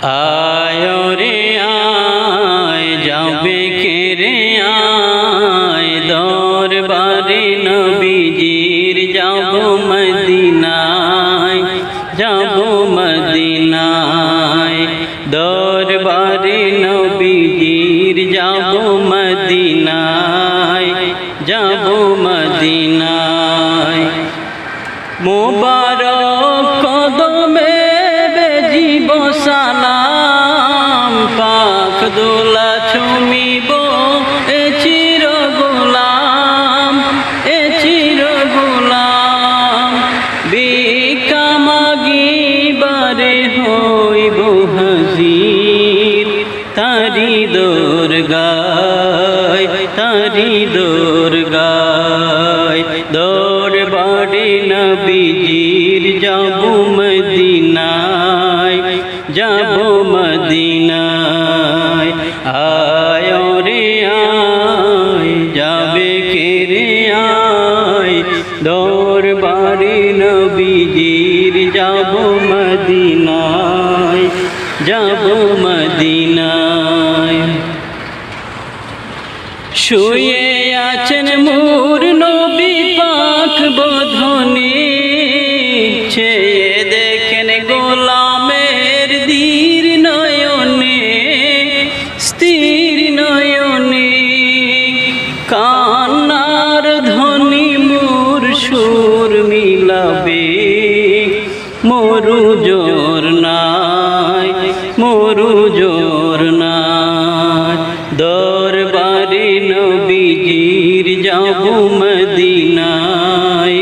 आय रे आय जाबे के रे आय दरबारे नबीजीर जाबो मदीनाय जाबो मदीनाय दरबारे नबीजीर जाबो मदीनाय जाबो मदीनाय मुबारक कदमे বেজিব সালাম পাক দোলা চুমিব এ চির গোলাম ভিক্ষা মাগিবারে হইব হাজির তারি দরগায় দরবারে নবীজির যাবো মদিনায় যাবো মদিনায় আয় রে আয় যাবে কে রে আয় দরবারে নবীজির যাবো মদিনায় যাবো মদিনায় শুয়ে আছেন মোর নবী পাক বধনে ছেয়ে দেখেন গোলামের ধীর নয়নে স্থির নয়নে কান্নার ধ্বনি মোর সুর মিলাবে মরু জোর নাই দরবারে নবীজির যাবো মদিনায়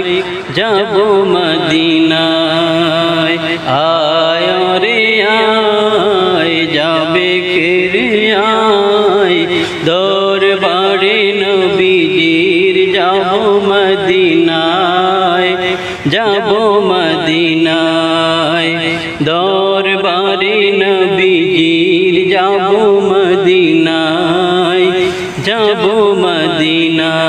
যাবো মদিনায় আয় রে আয় যাবে কে রে আয় দরবারে নবীজির যাবো মদিনায় যাবো মদিনায় দরবারে নবীজির যাবো মদিনায় যাবো মদিনায়।